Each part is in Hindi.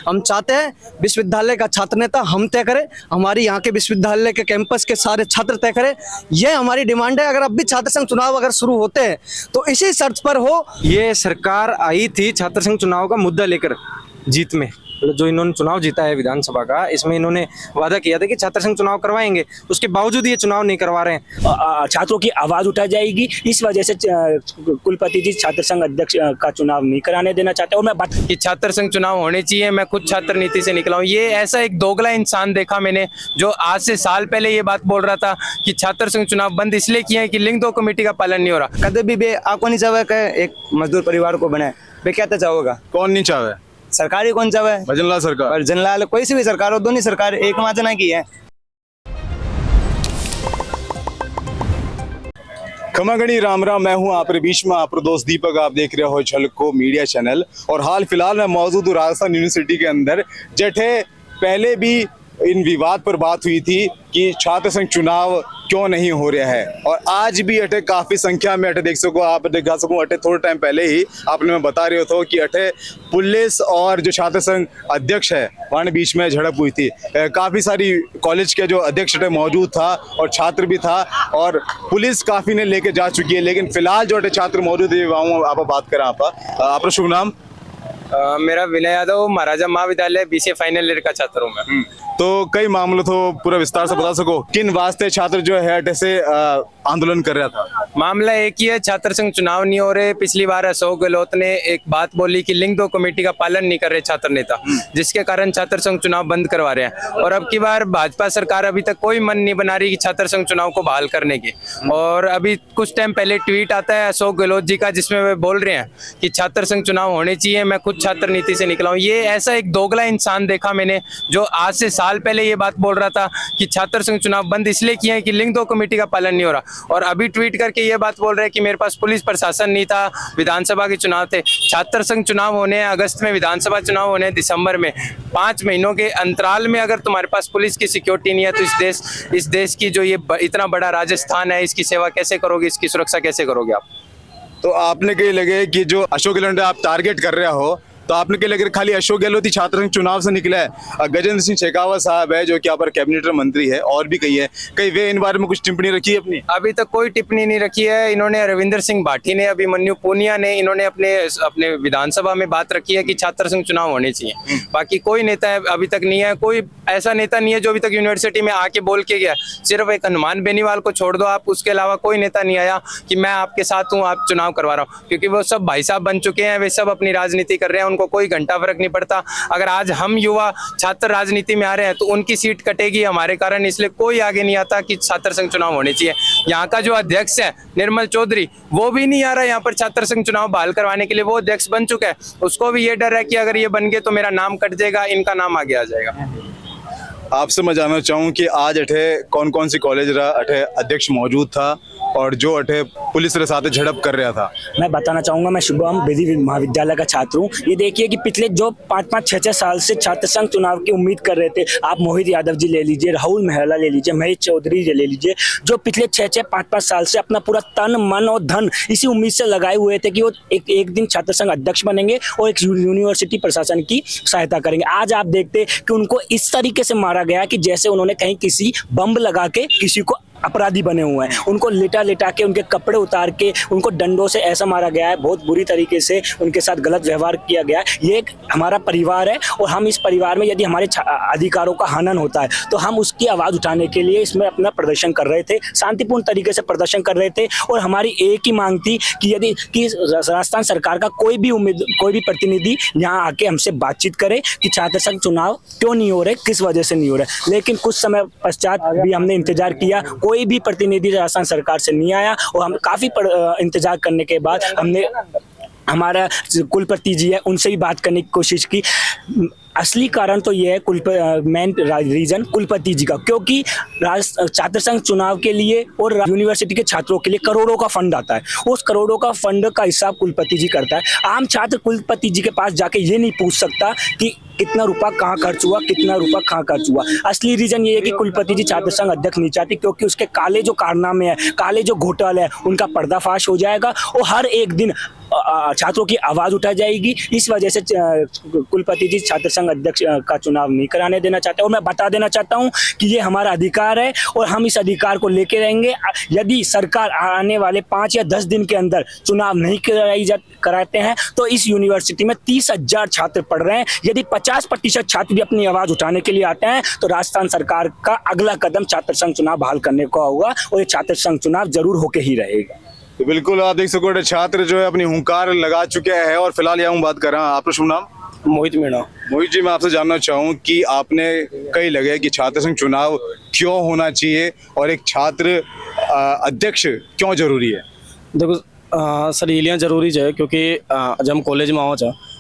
हम चाहते हैं विश्वविद्यालय का छात्र नेता हम तय करें, हमारी यहाँ के विश्वविद्यालय के कैंपस के सारे छात्र तय करें। यह हमारी डिमांड है। अगर अब भी छात्र संघ चुनाव अगर शुरू होते हैं तो इसी शर्त पर हो। ये सरकार आई थी छात्र संघ चुनाव का मुद्दा लेकर जीत में, जो इन्होंने चुनाव जीता है विधानसभा का, इसमें इन्होंने वादा किया था कि छात्र संघ चुनाव करवाएंगे, उसके बावजूद ये चुनाव नहीं करवा रहे हैं। छात्रों की आवाज उठाई जाएगी, इस वजह से कुलपति जी छात्र संघ अध्यक्ष का चुनाव नहीं कराने देना चाहते। और मैं बात कि छात्र संघ चुनाव होने चाहिए, मैं खुद छात्र नीति से निकला हूँ। ये ऐसा एक दोगला इंसान देखा मैंने जो आज से साल पहले ये बात बोल रहा था कि छात्र संघ चुनाव बंद इसलिए किए हैं कि लिंग 2 कमेटी का पालन नहीं हो रहा। कदे भी बे आपको नहीं चाहे एक मजदूर परिवार को बनाए, बे क्या चाहोगा? कौन नहीं चाहे? सरकारी कौन चाहे? भजनलाल सरकार और जनलाल कोई सी भी सरकार हो, दोनों सरकार एक माजना की है। खमागणी राम राम, मैं हूं आपके बीच में आपका दोस्त दीपक। आप देख रहे हो झलको मीडिया चैनल। और हाल फिलहाल मैं मौजूद हूँ राजस्थान यूनिवर्सिटी के अंदर, जेठे पहले भी इन विवाद पर बात हुई थी कि छात्र संघ चुनाव क्यों नहीं हो रहा है। और आज भी अटे काफी संख्या में अटे देख सको, आप दिखा सको अटे थोड़े टाइम पहले ही आपने मैं बता रहे हो कि अटे पुलिस और जो छात्र संघ अध्यक्ष है वहाँ बीच में झड़प हुई थी। काफी सारी कॉलेज के जो अध्यक्ष अटे मौजूद था और छात्र भी था, और पुलिस काफी ने लेके जा चुकी है। लेकिन फिलहाल जो अटे छात्र मौजूद है आप बात करें। आपका शुभ नाम? मेरा विनय यादव, महाराजा महाविद्यालय BCA फाइनल ईयर का छात्र हूँ मैं। तो कई मामलों तो पूरा विस्तार से बता सको, किन वास्ते छात्र जो है अटे से आंदोलन कर रहा था? मामला एक ही है, छात्र संघ चुनाव नहीं हो रहे। पिछली बार अशोक गहलोत ने एक बात बोली कि लिंग 2 कमेटी का पालन नहीं कर रहे छात्र नेता, जिसके कारण छात्र संघ चुनाव बंद करवा रहे हैं। और अब की बार भाजपा सरकार अभी तक कोई मन नहीं बना रही कि छात्र संघ चुनाव को बहाल करने की। और अभी कुछ टाइम पहले ट्वीट आता है अशोक गहलोत जी का, जिसमें वे बोल रहे हैं कि छात्र संघ चुनाव होने चाहिए, मैं खुद छात्र नीति से निकला हूँ। ये ऐसा एक दोगला इंसान देखा मैंने जो आज से साल पहले ये बात बोल रहा था कि छात्र संघ चुनाव बंद इसलिए किए हैं कि लिंग 2 कमेटी का पालन नहीं हो रहा, और अभी ट्वीट करके ये बात बोल रहे हैं कि मेरे पास पुलिस प्रशासन नहीं था, विधानसभा के चुनाव थे। छात्र संघ चुनाव होने हैं अगस्त में, विधानसभा चुनाव होने हैं दिसंबर में। 5 महीनों के अंतराल में अगर तुम्हारे पास पुलिस की सिक्योरिटी नहीं है तो इस देश की जो ये इतना बड़ा राजस्थान है, इसकी सेवा कैसे करोगे, इसकी सुरक्षा कैसे करोगे आप? तो आपने कहीं लगे कि जो अशोक गहलोत आप टारगेट कर रहे हो, तो आपने क्या लगे खाली अशोक गहलोत ही छात्र संघ चुनाव से निकला है? गजेंद्र सिंह शेखावत साहब है जो कि यहाँ पर कैबिनेट मंत्री है, और भी कई है, कई वे इन बारे में कुछ टिप्पणी रखी है अपनी? अभी तक कोई टिप्पणी नहीं रखी है। इन्होंने रविंद्र सिंह भाटी ने, अभिमन्यु पूनिया ने, इन्होंने अपने विधानसभा में बात रखी है कि छात्र संघ चुनाव होने चाहिए। बाकी कोई नेता अभी तक नहीं है, कोई ऐसा नेता नहीं है जो अभी तक यूनिवर्सिटी में आके बोल के गया। सिर्फ एक हनुमान बेनीवाल को छोड़ दो आप, उसके अलावा कोई नेता नहीं आया कि मैं आपके साथ हूँ, आप चुनाव करवा रहा हूँ। क्योंकि वो सब भाई साहब बन चुके हैं, वे सब अपनी राजनीति कर रहे हैं, उनको कोई घंटा फर्क नहीं पड़ता। अगर आज हम युवा छात्र राजनीति में आ रहे हैं तो उनकी सीट कटेगी हमारे कारण, इसलिए कोई आगे नहीं आता कि छात्र संघ चुनाव होने चाहिए। यहाँ का जो अध्यक्ष है निर्मल चौधरी, वो भी नहीं आ रहा यहाँ पर छात्र संघ चुनाव बहाल करवाने के लिए। वो अध्यक्ष बन चुका है, उसको भी ये डर है कि अगर ये बन गए तो मेरा नाम कट जाएगा, इनका नाम आगे आ जाएगा। आपसे मैं जानना चाहूँ कि आज अठे कौन कौन सी कॉलेज रहा अठे अध्यक्ष मौजूद था और जो अठे पुलिस के साथ झड़प कर रहा था? मैं बताना चाहूंगा, मैं शुभम बेदी महाविद्यालय का छात्र हूँ। ये देखिए कि पिछले जो 5-5, 6-6 साल से छात्र संघ चुनाव की उम्मीद कर रहे थे। आप मोहित यादव जी ले लीजिए, राहुल मेहला ले लीजिए, महेश चौधरी ले लीजिए, जो पिछले 6-6, 5-5 साल से अपना पूरा तन मन और धन इसी उम्मीद से लगाए हुए थे कि वो एक दिन छात्र संघ अध्यक्ष बनेंगे और एक यूनिवर्सिटी प्रशासन की सहायता करेंगे। आज आप देखते कि उनको इस तरीके से मारा गया कि जैसे उन्होंने कहीं किसी बम लगा के किसी को अपराधी बने हुए हैं। उनको लिटा के, उनके कपड़े उतार के, उनको डंडों से ऐसा मारा गया है, बहुत बुरी तरीके से उनके साथ गलत व्यवहार किया गया है। ये एक हमारा परिवार है और हम इस परिवार में यदि हमारे अधिकारों का हनन होता है तो हम उसकी आवाज़ उठाने के लिए इसमें अपना प्रदर्शन कर रहे थे, शांतिपूर्ण तरीके से प्रदर्शन कर रहे थे। और हमारी एक ही मांग थी कि यदि कि राजस्थान सरकार का कोई भी प्रतिनिधि यहाँ आके हमसे बातचीत करे कि छात्र संघ चुनाव क्यों नहीं हो रहे, किस वजह से नहीं हो रहे। लेकिन कुछ समय पश्चात भी हमने इंतजार किया, कोई भी प्रतिनिधि राजस्थान सरकार से नहीं आया। और हम काफी इंतजार करने के बाद हमने हमारा कुलपति जी है उनसे भी बात करने की कोशिश की। असली कारण तो ये है, मेन रीजन कुलपति जी का, क्योंकि छात्र संघ चुनाव के लिए और यूनिवर्सिटी के छात्रों के लिए करोड़ों का फंड आता है। उस करोड़ों का फंड का हिसाब कुलपति जी करता है। आम छात्र कुलपति जी के पास जाके ये नहीं पूछ सकता कि कितना रुपया कहाँ खर्च हुआ, कितना रुपया कहाँ खर्च हुआ। असली रीजन ये है कि कुलपति जी छात्र संघ अध्यक्ष नहीं चाहती, क्योंकि उसके काले जो कारनामे हैं, काले जो घोटाले हैं, उनका पर्दाफाश हो जाएगा और हर एक दिन छात्रों की आवाज उठाई जाएगी। इस वजह से कुलपति जी छात्र संघ अध्यक्ष का चुनाव नहीं कराने देना चाहते। और मैं बता देना चाहता हूं कि ये हमारा अधिकार है और हम इस अधिकार को लेके रहेंगे। यदि सरकार आने वाले 5 या 10 दिन के अंदर चुनाव नहीं कराते हैं तो इस यूनिवर्सिटी में 30,000 छात्र पढ़ रहे हैं। यदि 50% छात्र भी अपनी आवाज उठाने के लिए आते हैं तो राजस्थान सरकार का अगला कदम छात्र संघ चुनाव बहाल करने का होगा और ये छात्र संघ चुनाव जरूर होके ही रहेगा। तो बिल्कुल आप देख सको छात्र जो है अपनी हुंकार लगा चुके हैं। और फिलहाल यहाँ बात कर रहा हूँ, आपका शुभ नाम? मोहित मीणा। मोहित जी, मैं आपसे जानना चाहूँ कि आपने कई लगे कि छात्र संघ चुनाव क्यों होना चाहिए और एक छात्र अध्यक्ष क्यों जरूरी है? देखो सर, इसलिए जरूरी है क्योंकि जब हम कॉलेज में आओ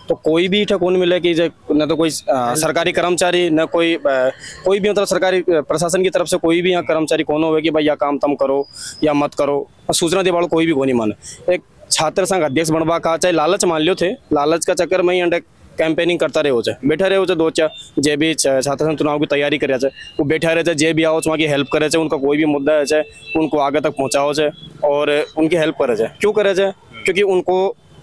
तो कोई भी ठेकोन मिले कि न तो कोई सरकारी कर्मचारी न कोई भी मतलब सरकारी प्रशासन की तरफ से कोई भी यहाँ कर्मचारी कौन हो कि भाई या काम तम करो या मत करो, सूचना दे वालों कोई भी को नहीं माने। एक छात्र संघ अध्यक्ष बनवा का चाहे लालच मान लियो थे, लालच का चक्कर में ही अंडे कैंपेनिंग करता रहे हो चाहे बैठे रहे हो चाहे 2-4 जे भी छात्र संघ चुनाव की तैयारी करे चाहे वो बैठा रहे चाहे जे भी आओ वहाँ की हेल्प करे चाहे, उनका कोई भी मुद्दा है चाहे उनको आगे तक पहुँचाओ चाहे और उनकी हेल्प करे चाहे। क्यों करे चाहे? क्योंकि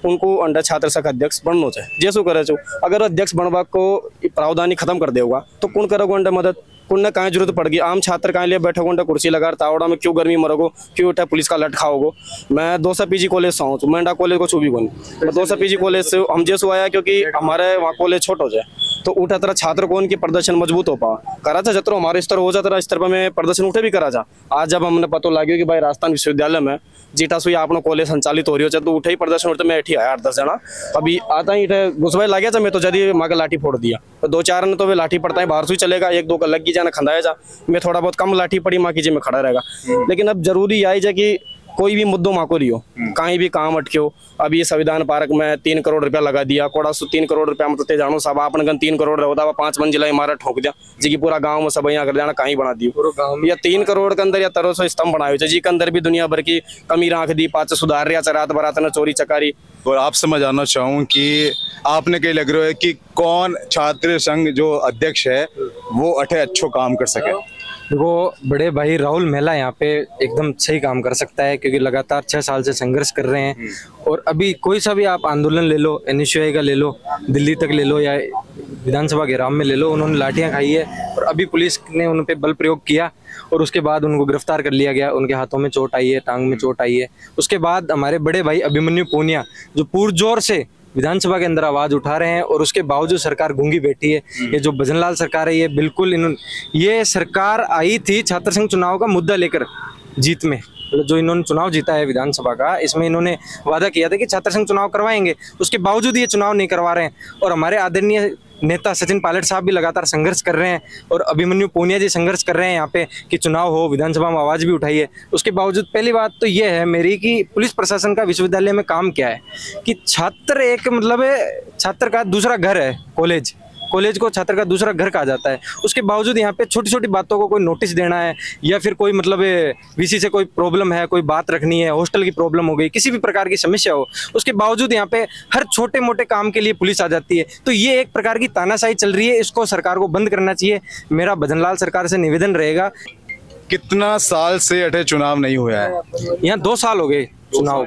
उनको अंडर छात्र संघ अध्यक्ष बनना चाहिए। जैसो करे छो अगर अध्यक्ष बनवा को प्रावधान खत्म कर देगा तो कौन करोगे अंडर मदद? कुन कहाँ जरूरत पड़ेगी? आम छात्र कहाँ लिए बैठोगे अंडर कुर्सी लगा तावड़ा में क्यों गर्मी मरोगो, क्यों उठा पुलिस का लट खाओगो। मैं 200 PG कॉलेज से हूँ, मैं कॉलेज को छुबी को नहीं, मैं 200 PG कॉलेज से हम जैसो आया क्योंकि हमारे वहाँ कॉलेज छोट हो जाए तो उठा तरह छात्र को उनकी प्रदर्शन मजबूत हो पा करा था जतरो हमारे स्तर हो जाता स्तर पर मैं प्रदर्शन उठे भी करा था। आज जब हमने पता लगे कि भाई राजस्थान विश्वविद्यालय में जीटा सुई आपने कॉलेज संचालित हो रही हो तो उठे ही प्रदर्शन उठते मैं ठीक है 8-10 जना अभी आता ही घुसवाई लगे था मैं तो जल्दी माँ का लाठी फोड़ दिया तो 2-4 ने तो वे लाठी पड़ता है बाहर से चलेगा, 1-2 का लग गई जाना खंदाया जा, मैं थोड़ा बहुत कम लाठी पड़ी माँ की जी में खड़ा रहेगा। लेकिन अब जरूरी आई जाए कि कोई भी मुद्दों माँ को रही हो कहीं भी काम अटक्यो। अब ये संविधान पार्क में 3 करोड़ रुपया लगा दिया, कोड़ा 3 करोड़ रुपया मतलब जानो सब आपने गन 3 करोड़ होता 5 मंजिला इमारत ठोक दिया जी की पूरा गांव में सब यहाँ कर जाना कहीं बना दी या 3 करोड़ के अंदर या 1300 स्तंभ बनाए जी के अंदर भी दुनिया भर की कमी राख दी, पाँच सुधार रहा रात बरात ने चोरी चकारी। और आपसे मैं जानना चाहूँ कि आपने कहीं लग रहा है कि कौन छात्र संघ जो अध्यक्ष है वो अठे अच्छो काम कर सके? देखो बड़े भाई राहुल महिला यहाँ पे एकदम सही काम कर सकता है क्योंकि लगातार 6 साल से संघर्ष कर रहे हैं। और अभी कोई सा भी आप आंदोलन ले लो, NSUI का ले लो, दिल्ली तक ले लो या विधानसभा घेराव में ले लो, उन्होंने लाठियां खाई है और अभी पुलिस ने उन पे बल प्रयोग किया और उसके बाद उनको गिरफ्तार कर लिया गया। उनके हाथों में चोट आई है, टांग में चोट आई है। उसके बाद हमारे बड़े भाई अभिमन्यु पूनिया जो पुरजोर से विधानसभा के अंदर आवाज उठा रहे हैं और उसके बावजूद सरकार गूंगी बैठी है। ये जो भजनलाल सरकार है ये बिल्कुल ये सरकार आई थी छात्र संघ चुनाव का मुद्दा लेकर जीत में, जो इन्होंने चुनाव जीता है विधानसभा का, इसमें इन्होंने वादा किया था कि छात्र संघ चुनाव करवाएंगे, उसके बावजूद ये चुनाव नहीं करवा रहे हैं। और हमारे आदरणीय नेता सचिन पायलट साहब भी लगातार संघर्ष कर रहे हैं और अभिमन्यु पूनिया जी संघर्ष कर रहे हैं यहाँ पे कि चुनाव हो, विधानसभा में आवाज भी उठाई है। उसके बावजूद पहली बात तो ये है मेरी कि पुलिस प्रशासन का विश्वविद्यालय में काम क्या है कि छात्र एक मतलब छात्र का दूसरा घर है, कॉलेज को छात्र का दूसरा घर कहा जाता है। उसके बावजूद यहाँ पे छोटी छोटी बातों को कोई नोटिस देना है या फिर कोई मतलब VC से कोई प्रॉब्लम है, कोई बात रखनी है, हॉस्टल की प्रॉब्लम हो गई, किसी भी प्रकार की समस्या हो, उसके बावजूद यहाँ पे हर छोटे मोटे काम के लिए पुलिस आ जाती है। तो ये एक प्रकार की तानाशाही चल रही है, इसको सरकार को बंद करना चाहिए। मेरा भजनलाल सरकार से निवेदन रहेगा। कितना साल से अठे चुनाव नहीं हुआ है? यहाँ 2 साल हो गए चुनाव,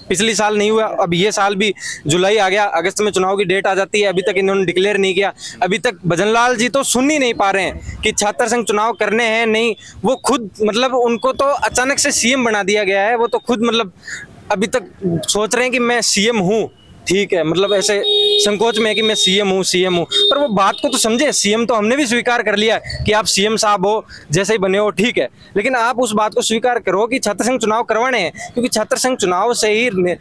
पिछली साल नहीं हुआ, अब ये साल भी जुलाई आ गया, अगस्त में चुनाव की डेट आ जाती है, अभी तक इन्होंने डिक्लेयर नहीं किया। अभी तक भजनलाल जी तो सुन ही नहीं पा रहे हैं कि छात्र संघ चुनाव करने हैं नहीं, वो खुद मतलब उनको तो अचानक से CM बना दिया गया है, वो तो खुद मतलब अभी तक सोच रहे हैं कि मैं CM हूँ, ठीक है, मतलब ऐसे संकोच में है कि मैं CM हूँ, पर वो बात को तो समझे। CM तो हमने भी स्वीकार कर लिया कि आप CM साहब हो, जैसे ही बने हो ठीक है, लेकिन आप उस बात को स्वीकार करो कि छात्र संघ चुनाव करवाने हैं, क्योंकि छात्र संघ चुनाव से ही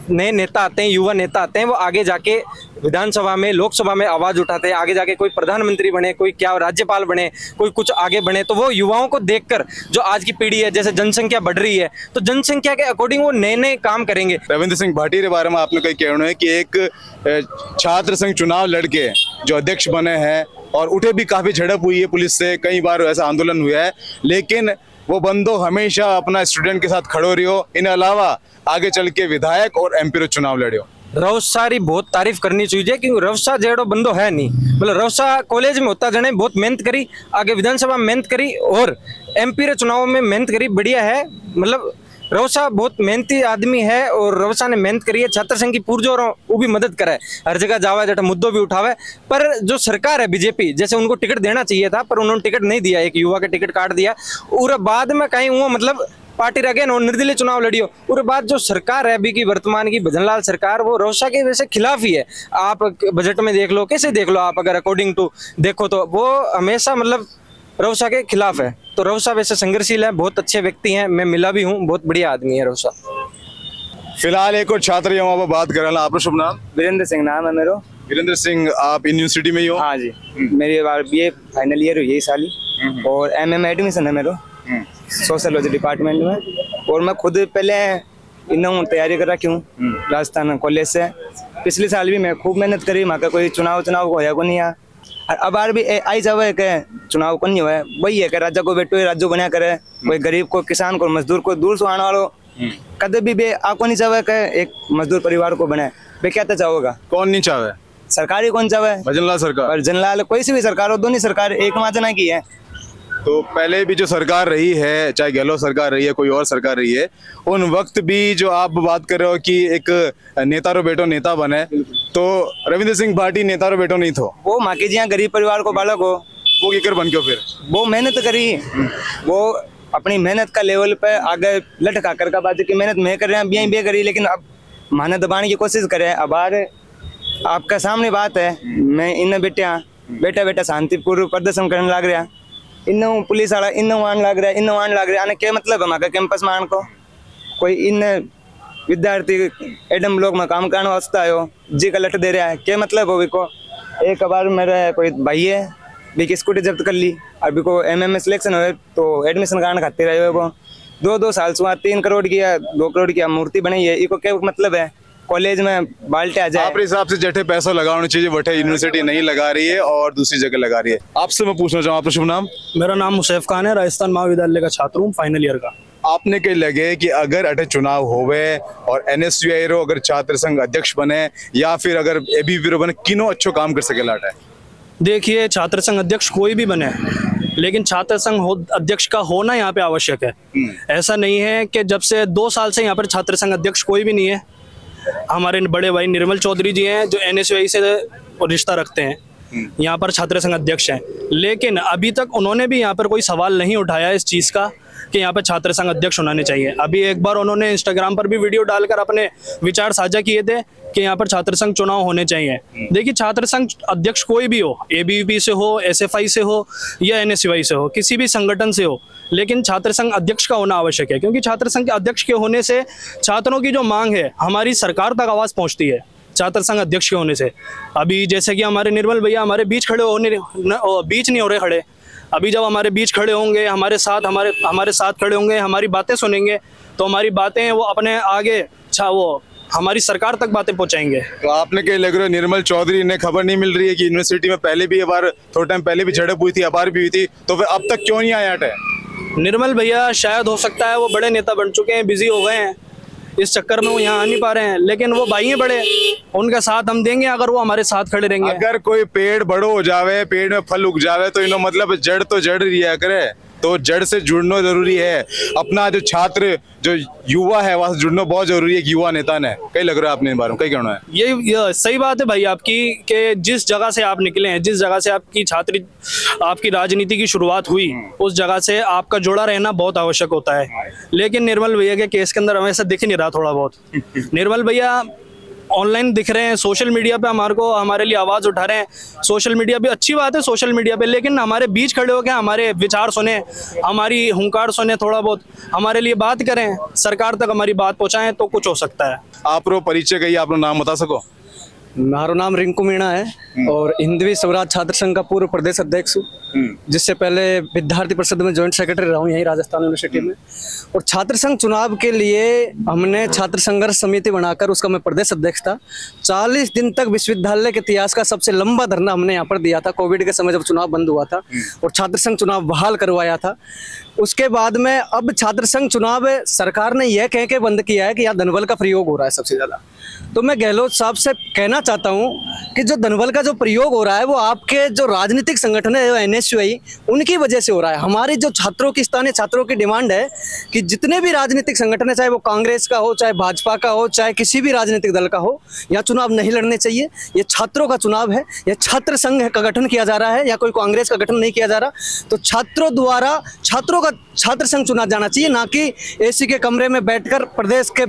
नए नेता आते हैं, युवा नेता आते हैं, वो आगे जाके विधानसभा में, लोकसभा में आवाज उठाते हैं, आगे जाके कोई प्रधानमंत्री बने, कोई क्या राज्यपाल बने, कोई कुछ आगे बने, तो वो युवाओं को देखकर जो आज की पीढ़ी है, जैसे जनसंख्या बढ़ रही है तो जनसंख्या के अकॉर्डिंग वो नए नए काम करेंगे। रविंद्र सिंह भाटी के बारे में आपने कहीं कहना है कि एक छात्र संघ चुनाव लड़के जो अध्यक्ष बने हैं और उठे भी काफी झड़प हुई है पुलिस से, कई बार ऐसा आंदोलन हुआ है, लेकिन वो बंदो हमेशा अपना स्टूडेंट के साथ खड़ो रहियो, इन अलावा आगे चल के विधायक और MP चुनाव लड़ियो। रवसा री बहुत तारीफ करनी चाहिए क्योंकि रवसा जेड़ो बंदो है नहीं, मतलब रवसा कॉलेज में होता जने बहुत मेहनत करी, आगे विधानसभा में मेहनत करी और एमपी रे चुनाव में मेहनत करी, बढ़िया है। मतलब रवसा बहुत मेहनती आदमी है और रवसा ने मेहनत करी है। छात्र संघ की पुरजोर वो भी मदद करे, हर जगह जावे, जटा मुद्दों भी उठावे। पर जो सरकार है बीजेपी, जैसे उनको टिकट देना चाहिए था पर उन्होंने टिकट नहीं दिया, एक युवा का टिकट काट दिया और बाद में कहीं वो मतलब पार्टी रह गए ना, निर्दलीय चुनाव लड़ियो। और बाद जो सरकार है अभी की वर्तमान की भजनलाल सरकार, वो रवसा के वैसे खिलाफ ही है। आप बजट में देख लो, कैसे देख लो आप, अगर अकॉर्डिंग टू देखो तो वो हमेशा मतलब रवसा के खिलाफ है। तो रवसा वैसे संघर्षशील है, बहुत अच्छे व्यक्ति हैं, मैं मिला भी हूँ, बहुत बढ़िया आदमी है रवसा। फिलहाल एक और छात्र यहाँ पर बात कर रहा। आपका शुभ नाम? वीरेंद्र सिंह नाम है मेरा। वीरेंद्र सिंह, आप यूनिवर्सिटी में ही हो? हाँ जी, मेरी बार बीए फाइनल ईयर हुई है इस साल ही और एमए में एडमिशन है मेरा सोशलॉजी डिपार्टमेंट में। और मैं खुद पहले इन तैयारी कर रखी हूँ राजस्थान कॉलेज से। पिछले साल भी मैं खूब मेहनत करी, वहाँ का कोई चुनाव होया को नहीं है। अब बार भी आई जावे है कि चुनाव को नहीं हुआ है, वही है कि राजा को बेटो राज्य बना करे, कोई गरीब को, किसान को, मजदूर को, दूर से आने वालों कदे भी बे आपको नहीं चाहे कि एक मजदूर परिवार को बने। बे क्या चाहोगा? कौन नहीं चाहे? सरकारी कौन चाहे? भजनलाल सरकार और जनलाल कोई सी भी सरकार हो, दोनों सरकार एक माजना की है। तो पहले भी जो सरकार रही है, चाहे गहलोत सरकार रही है, कोई और सरकार रही है, उन वक्त भी जो आप बात कर रहे हो कि एक नेता रो बेटो नेता बने, तो रविंद्र सिंह भाटी नेता रो बेटो नहीं थो। वो माँ के जिया गरीब परिवार को बालक हो, वो किकर बन क्यों? फिर वो मेहनत करी, वो अपनी मेहनत का लेवल पे आगे लटका कर का बात की मेहनत मैं कर रहे हैं, बिया बे करी, लेकिन अब माने दबाने की कोशिश करें। अब आपका सामने बात है, मैं इन बेटा शांतिपूर्व प्रदर्शन करने लग रहा, इन पुलिस वाला इन आने लग रहा आने क्या मतलब है हमारे कैंपस में आने को? कोई इन विद्यार्थी एडम ब्लॉक में काम करने वास्ते आयो जी का लट दे रहा है, क्या मतलब हो? को एक बार मेरा कोई भाई है भी स्कूटी जब्त कर ली, अभी को एमएमए सिलेक्शन हुए तो एडमिशन कराने खाते रहे हुए को 2 साल से 3 करोड़ की या 2 करोड़ की मूर्ति बनाई है। इको क्या मतलब है? कॉलेज में बाल्टे आ जाए। आप हिसाब से जठे पैसा लगाना चाहिए, वठे यूनिवर्सिटी नहीं लगा रही है और दूसरी जगह लगा रही है। आपसे मैं पूछना चाहूँ, आपका शुभ नाम? मेरा नाम मुसैफ खान है, राजस्थान महाविद्यालय का छात्र हूँ, फाइनल ईयर का। आपने कहीं लगे कि अगर अटे चुनाव होवे और एनएसयूआई रो अगर छात्र संघ अध्यक्ष बने या फिर अगर एबीवीपी रो बने, किनो अच्छो काम कर सके लाटे? देखिए, छात्र संघ अध्यक्ष कोई भी बने, लेकिन छात्र संघ अध्यक्ष का होना यहाँ पे आवश्यक है। ऐसा नहीं है कि जब से 2 साल से यहाँ पर छात्र संघ अध्यक्ष कोई भी नहीं है। हमारे बड़े भाई निर्मल चौधरी जी हैं जो एनएसयूआई से रिश्ता रखते हैं, यहाँ पर छात्र संघ अध्यक्ष हैं, लेकिन अभी तक उन्होंने भी यहाँ पर कोई सवाल नहीं उठाया इस चीज़ का कि यहाँ पर छात्र संघ अध्यक्ष होने चाहिए। अभी एक बार उन्होंने इंस्टाग्राम पर भी वीडियो डालकर अपने विचार साझा किए थे कि यहाँ पर छात्र संघ चुनाव होने चाहिए। देखिए, छात्र संघ अध्यक्ष कोई भी हो, एबीवीपी से हो, एसएफआई से हो या एनएसयूआई से हो, किसी भी संगठन से हो, लेकिन छात्र संघ अध्यक्ष का होना आवश्यक है, क्योंकि छात्र संघ के अध्यक्ष के होने से छात्रों की जो मांग है हमारी सरकार तक आवाज़ पहुँचती है छात्र संघ अध्यक्ष के होने से। अभी जैसे कि हमारे निर्मल भैया हमारे बीच खड़े होने बीच नहीं हो रहे खड़े, अभी जब हमारे बीच खड़े होंगे, हमारे साथ खड़े होंगे, हमारी बातें सुनेंगे, तो हमारी बातें वो अपने आगे वो हमारी सरकार तक बातें पहुंचाएंगे। तो आपने कहीं लग रहा है निर्मल चौधरी ने खबर नहीं मिल रही है कि यूनिवर्सिटी में पहले भी बार थोड़ा टाइम पहले भी झड़प हुई थी, अबार भी हुई थी, तो फिर अब तक क्यों नहीं आया है? निर्मल भैया शायद हो सकता है वो बड़े नेता बन चुके हैं, बिजी हो गए हैं, इस चक्कर में वो यहाँ आ नहीं पा रहे हैं, लेकिन वो भाई हैं बड़े, उनका साथ हम देंगे अगर वो हमारे साथ खड़े रहेंगे। अगर कोई पेड़ बड़ो हो जावे, पेड़ में फल उग जावे, तो इन्हों मतलब जड़ तो जड़ रिया करे, तो जड़ से जुड़ना जरूरी है। अपना जो छात्र जो युवा है वहां से जुड़ना बहुत जरूरी है। युवा नेता ने कहीं लग रहा है आपने बारे में कहीं कहना है? ये सही बात है भाई आपकी कि जिस जगह से आप निकले हैं, जिस जगह से आपकी राजनीति की शुरुआत हुई, उस जगह से आपका जुड़ा रहना बहुत आवश्यक होता है। लेकिन निर्मल भैया के केस के अंदर हमें ऐसा दिख नहीं रहा थोड़ा बहुत। निर्मल भैया ऑनलाइन दिख रहे हैं, सोशल मीडिया पे हमारे लिए आवाज़ उठा रहे हैं, सोशल मीडिया पे अच्छी बात है सोशल मीडिया पे, लेकिन हमारे बीच खड़े होकर हमारे विचार सुने, हमारी हुंकार सुने, थोड़ा बहुत हमारे लिए बात करें, सरकार तक हमारी बात पहुंचाएं, तो कुछ हो सकता है। आप रो परिचय कहिए, आप नाम बता सको? मारो नाम रिंकू मीणा है और हिंदवी स्वराज छात्र संघ का पूर्व प्रदेश अध्यक्ष हूँ, जिससे पहले विद्यार्थी परिषद में जॉइंट सेक्रेटरी रहा हूँ यहीं राजस्थान यूनिवर्सिटी में। और छात्र संघ चुनाव के लिए हमने छात्र संघर्ष समिति बनाकर उसका मैं प्रदेश अध्यक्ष था। 40 दिन तक विश्वविद्यालय के इतिहास का सबसे लंबा धरना हमने यहाँ पर दिया था, कोविड के समय जब चुनाव बंद हुआ था और छात्र संघ चुनाव बहाल करवाया था। उसके बाद में अब छात्र संघ चुनाव सरकार ने यह कह के बंद किया है कि यहाँ धनबल का प्रयोग हो रहा है सबसे ज्यादा। तो मैं गहलोत साहब से कहना चाहता हूँ कि जो धनबल का जो प्रयोग हो रहा है वो आपके जो राजनीतिक संगठन है NSUI उनकी वजह से हो रहा है। हमारी जो छात्रों की स्थानीय छात्रों की डिमांड है कि जितने भी राजनीतिक संगठन है, चाहे वो कांग्रेस का हो, चाहे भाजपा का हो, चाहे किसी भी राजनीतिक दल का हो, यहाँ चुनाव नहीं लड़ने चाहिए। ये छात्रों का चुनाव है, यह छात्र संघ का गठन किया जा रहा है या कोई कांग्रेस का गठन नहीं किया जा रहा। तो छात्रों द्वारा छात्रों का छात्र संघ चुना जाना चाहिए, ना कि AC के कमरे में बैठकर प्रदेश के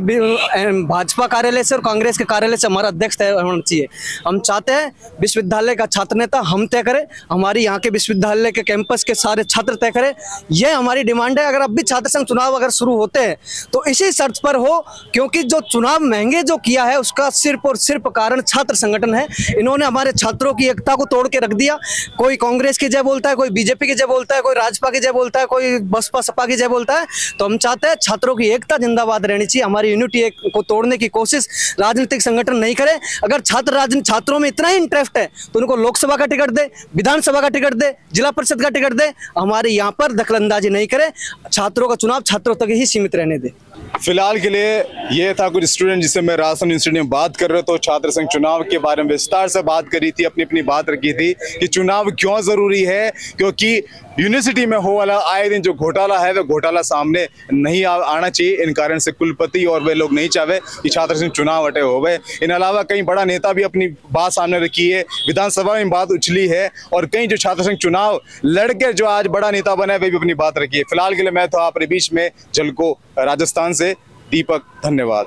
भाजपा कार्यालय से और कांग्रेस के कार्यालय से हमारा अध्यक्ष तय होना चाहिए। हम चाहते हैं विश्वविद्यालय का छात्र नेता हम तय करें, हमारी यहाँ के विश्वविद्यालय के कैंपस के सारे छात्र तय करें, यह हमारी डिमांड है। अगर अब भी छात्र संघ चुनाव अगर शुरू होते हैं तो इसी शर्त पर हो, क्योंकि जो चुनाव महंगे जो किया है उसका सिर्फ और सिर्फ कारण छात्र संगठन है। इन्होंने हमारे छात्रों की एकता को तोड़ के रख दिया। कोई कांग्रेस की जय बोलता है, कोई बीजेपी की जय बोलता है, कोई राजपा की जय बोलता है, कोई बसपा सपा की जय बोलता है। तो हम चाहते हैं छात्रों की एकता जिंदाबाद रहनी चाहिए। हमारी यूनिटी को तोड़ने की कोशिश राजनीतिक संगठन नहीं करे। अगर छात्रों में इतना ही इंटरेस्ट है तो उनको लोकसभा का टिकट दे, विधानसभा का टिकट दे, जिला परिषद का टिकट दे, हमारे यहाँ पर दखलंदाजी नहीं करे। छात्रों का चुनाव छात्रों तक ही सीमित रहने दे। फिलहाल के लिए ये था कुछ स्टूडेंट जिससे मैं राजस्थान यूनिवर्सिटी में बात कर रहे, तो छात्र संघ चुनाव के बारे में विस्तार से बात करी थी, अपनी अपनी बात रखी थी कि चुनाव क्यों जरूरी है, क्योंकि यूनिवर्सिटी में हो वाला आए दिन जो घोटाला है वो घोटाला सामने नहीं आना चाहिए। इन कारण से कुलपति और वे लोग नहीं चाहे कि छात्र संघ चुनाव हटे होवे। इन अलावा कई बड़ा नेता भी अपनी बात सामने रखी है, विधानसभा में बात उछली है और कई जो छात्र संघ चुनाव लड़के जो आज बड़ा नेता बने वे भी अपनी बात रखी है। फिलहाल के लिए मैं तो आप बीच में झलको राजस्थान से दीपक, धन्यवाद।